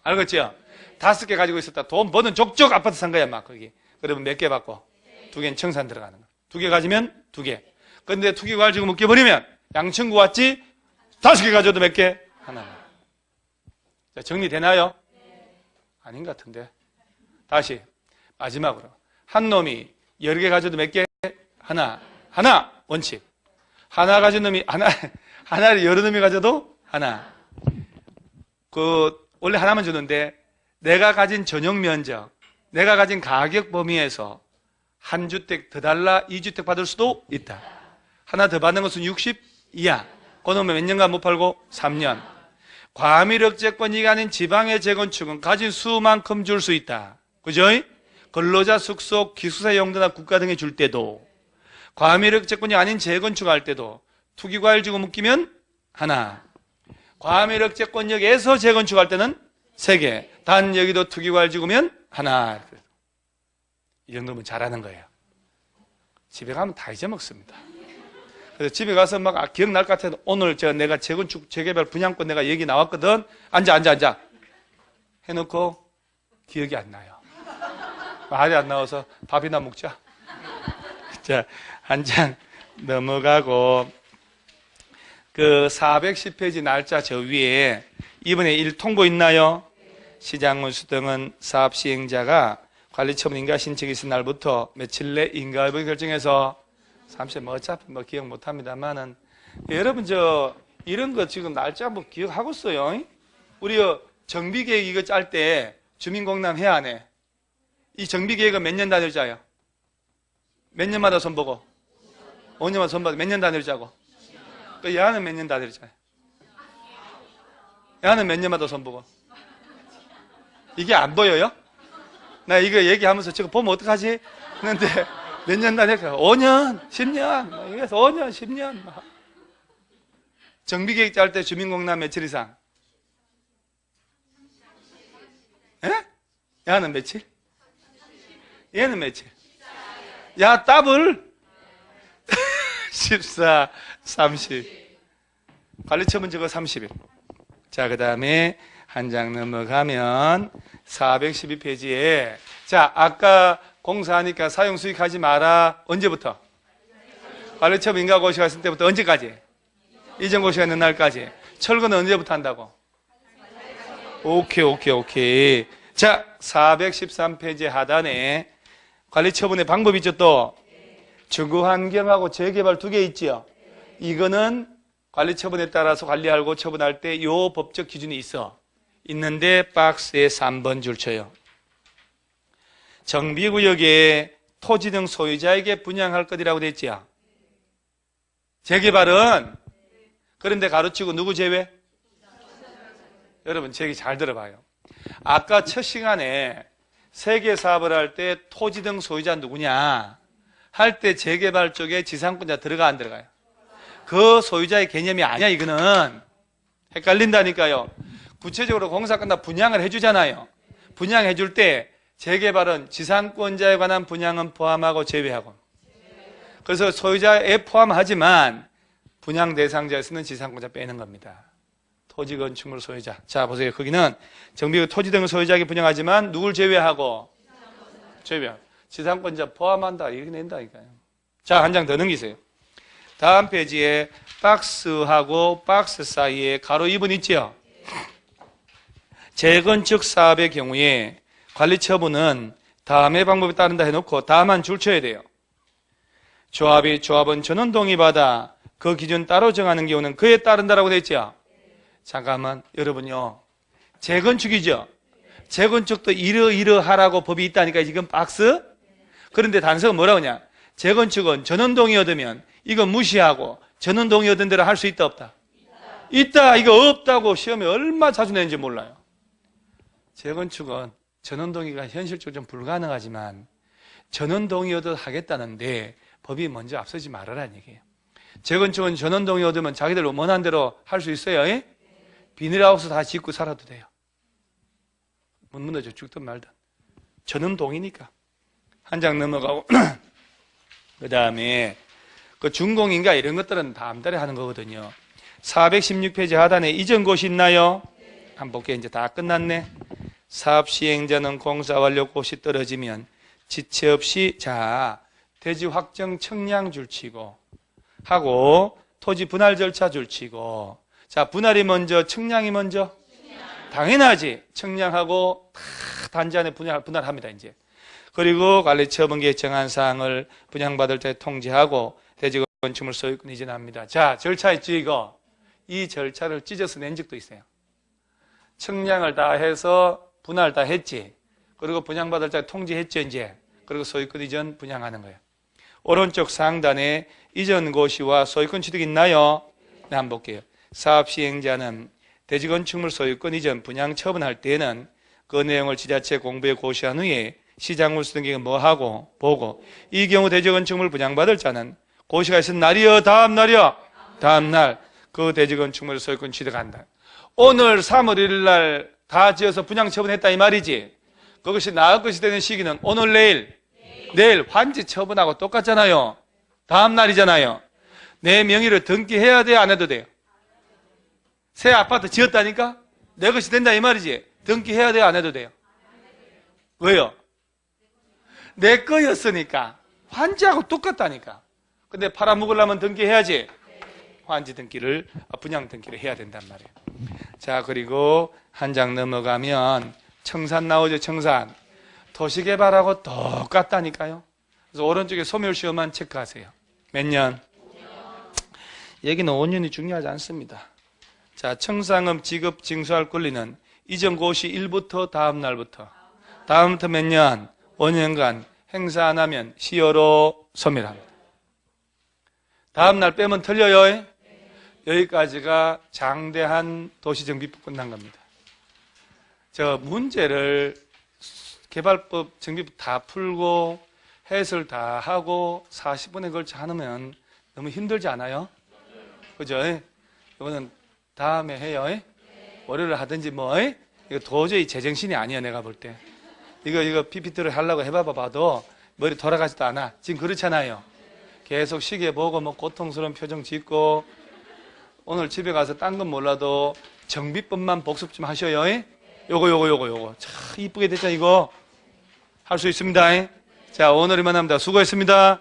알겠죠? 5개 가지고 있었다. 돈 버는 족족 아파트 산 거야, 막 거기. 그러면 몇 개 받고? 2개는 청산 들어가는 거. 2개 가지면 2개. 근데 투기과열지구 묶여버리면 양천구 왔지? 5개 가져도 몇 개? 하나. 자, 정리되나요? 아닌 것 같은데. 다시 마지막으로 한 놈이 여러 개 가져도 몇 개? 하나. 하나 원칙. 하나 가진 놈이 하나를 여러 놈이 가져도 하나. 원래 하나만 주는데 내가 가진 전용 면적, 내가 가진 가격 범위에서 한 주택 더 달라 2주택 받을 수도 있다. 하나 더 받는 것은 60 이하. 그놈은 몇 년간 못 팔고? 3년. 과밀억제권이 아닌 지방의 재건축은 가진 수만큼 줄 수 있다. 그죠? 근로자 숙소, 기숙사 용도나 국가 등에 줄 때도, 과밀억제권이 아닌 재건축할 때도 투기과열지구 묶이면 하나. 과밀억제권역에서 재건축할 때는 3개. 단 여기도 투기과열지구면 하나. 이 정도면 잘하는 거예요. 집에 가면 다 잊어먹습니다. 그래서 집에 가서 막 기억날 것 같아도 오늘 내가 재건축, 재개발 분양권 내가 얘기 나왔거든. 앉아. 해놓고 기억이 안 나요. 말이 안 나와서 밥이나 먹자. 자, 한 장 넘어가고, 그 410페이지 날짜 저 위에 이번에 1 통보 있나요? 시장운수 등은 사업 시행자가 관리처분 인가 신청이 있은 날부터 며칠 내 인가 여부 결정해서 30, 어차피 기억 못 합니다만은 여러분 이런 거 지금 날짜 한번 기억하고 있어요. 우리 정비계획 이거 짤 때 주민공람 해야 안 해? 이 정비계획은 몇 년 단위로 짜요? 몇 년마다 손보고? 5년마다 손보고 몇 년 단위로 짜고? 그 얘는 몇 년 단위로 짜요? 얘는 몇 년마다 손보고? 이게 안 보여요? 나 이거 얘기하면서 저거 보면 어떡하지? 근데 몇 년 단위? 5년, 10년, 이래서 5년, 10년. 정비계획 짤 때 주민공람 며칠 이상? 예? 얘는 며칠? 얘는 며칠? 야, 더블? 14, 30. 관리처분 저거 30일. 자, 그 다음에 한 장 넘어가면 412페이지에 자, 아까 공사하니까 사용 수익하지 마라. 언제부터? 관리처분 인가고시가 있을 때부터 언제까지? 이전고시가 있는 날까지. 철거는 언제부터 한다고? 오케이. 자, 413페이지 하단에 관리처분의 방법이 있죠, 또. 주거환경하고 재개발 두 개 있지요. 이거는 관리처분에 따라서 관리하고 처분할 때 요 법적 기준이 있는데 박스에 3번 줄 쳐요. 정비구역에 토지 등 소유자에게 분양할 것이라고 돼 있지요. 재개발은 그런데 가로치고 누구 제외? 여러분 제 얘기 잘 들어봐요. 아까 첫 시간에 세계 사업을 할 때 토지 등 소유자 누구냐 할 때 재개발 쪽에 지상권자 들어가 안 들어가요? 그 소유자의 개념이 아니야. 이거는 헷갈린다니까요. 구체적으로 공사 끝나 분양을 해주잖아요. 분양해 줄 때 재개발은 지상권자에 관한 분양은 포함하고 제외하고, 그래서 소유자에 포함하지만 분양 대상자에서는 지상권자 빼는 겁니다. 토지 건축물 소유자. 자, 보세요. 거기는 정비구 토지 등 소유자에게 분양하지만 누굴 제외하고? 제외하고. 지상권자 포함한다. 이렇게 낸다니까요. 자, 한 장 더 넘기세요. 다음 페이지에 박스하고 박스 사이에 가로 2번 있죠? 재건축 사업의 경우에 관리처분은 다음의 방법에 따른다 해놓고 다만 줄 쳐야 돼요. 조합은 전원 동의받아 그 기준 따로 정하는 경우는 그에 따른다라고 돼 있죠? 잠깐만, 여러분요. 재건축이죠? 재건축도 이러하라고 법이 있다니까. 지금 박스? 그런데 단서가 뭐라고 하냐? 재건축은 전원 동의 얻으면 이거 무시하고 전원 동의 얻은 대로 할 수 있다 없다? 있다. 이거 없다고 시험에 얼마 자주 내는지 몰라요. 재건축은 전원 동의가 현실적으로 좀 불가능하지만 전원 동의 얻어 하겠다는데 법이 먼저 앞서지 말아라는 얘기예요. 재건축은 전원 동의 얻으면 자기들 원하는 대로 할 수 있어요. 예? 비닐하우스 다 짓고 살아도 돼요. 못 무너져 죽든 말든. 전원 동의니까. 한 장 넘어가고 그 다음에 그 준공인가 이런 것들은 다음 달에 하는 거거든요. 416페이지 하단에 이전 고시 있나요? 한번 볼게요. 이제 다 끝났네. 사업 시행자는 공사 완료 고시 떨어지면 지체 없이 자 대지 확정 청량 줄치고 하고 토지 분할 절차 줄치고. 자, 분할이 먼저 청량이 먼저? 당연하지. 청량하고 다 단지 안에 분할합니다. 이제. 그리고 관리처분계에 정한 사항을 분양받을 때 통지하고 대지 건축물 소유권 이전합니다. 자, 절차 있죠, 이거. 이 절차를 찢어서 낸 적도 있어요. 청량을 다 해서 분할 다 했지. 그리고 분양받을 때 통지했죠, 이제. 그리고 소유권 이전 분양하는 거예요. 오른쪽 상단에 이전 고시와 소유권 취득 있나요? 네, 한번 볼게요. 사업 시행자는 대지 건축물 소유권 이전 분양 처분할 때에는 그 내용을 지자체 공부에 고시한 후에 시장물수 등기가 뭐하고 보고, 이 경우 대지 건축물 분양받을 자는 고시가 있은 날이요, 다음 날이요? 다음 날 그 대지 건축물 소유권 취득한다. 오늘 3월 1일 날 다 지어서 분양 처분했다 이 말이지. 그것이 나을 것이 되는 시기는 오늘 내일 환지 처분하고 똑같잖아요. 다음 날이잖아요. 내 명의를 등기해야 돼요, 안 해도 돼요? 새 아파트 지었다니까? 내 것이 된다 이 말이지. 등기해야 돼요, 안 해도 돼요? 왜요? 내 거였으니까. 환지하고 똑같다니까. 근데 팔아먹으려면 등기해야지. 환지 등기를, 분양 등기를 해야 된단 말이에요. 자, 그리고 한 장 넘어가면 청산 나오죠, 청산. 도시개발하고 똑같다니까요. 그래서 오른쪽에 소멸시효만 체크하세요. 몇 년? 여기는 5년이 중요하지 않습니다. 자, 청산금 지급 징수할 권리는 이전 고시 일부터 다음 날부터 다음부터 몇 년? 5년간 행사 안 하면 시효로 소멸합니다. 다음 날 빼면 틀려요. 여기까지가 장대한 도시정비법 끝난 겁니다. 저 문제를 개발법, 정비법 다 풀고 해설 다 하고 40분에 걸쳐 하면 너무 힘들지 않아요? 그죠? 이거는 다음에 해요. 월요일에 하든지 뭐. 이거 도저히 제정신이 아니야, 내가 볼 때. 이거 PPT를 하려고 해봐도 머리 돌아가지도 않아. 지금 그렇잖아요. 계속 시계 보고 뭐 고통스러운 표정 짓고 오늘 집에 가서 딴 건 몰라도 정비법만 복습 좀 하셔요. 요거. 참 이쁘게 됐죠, 이거. 할 수 있습니다. 자, 오늘 이만합니다. 수고했습니다.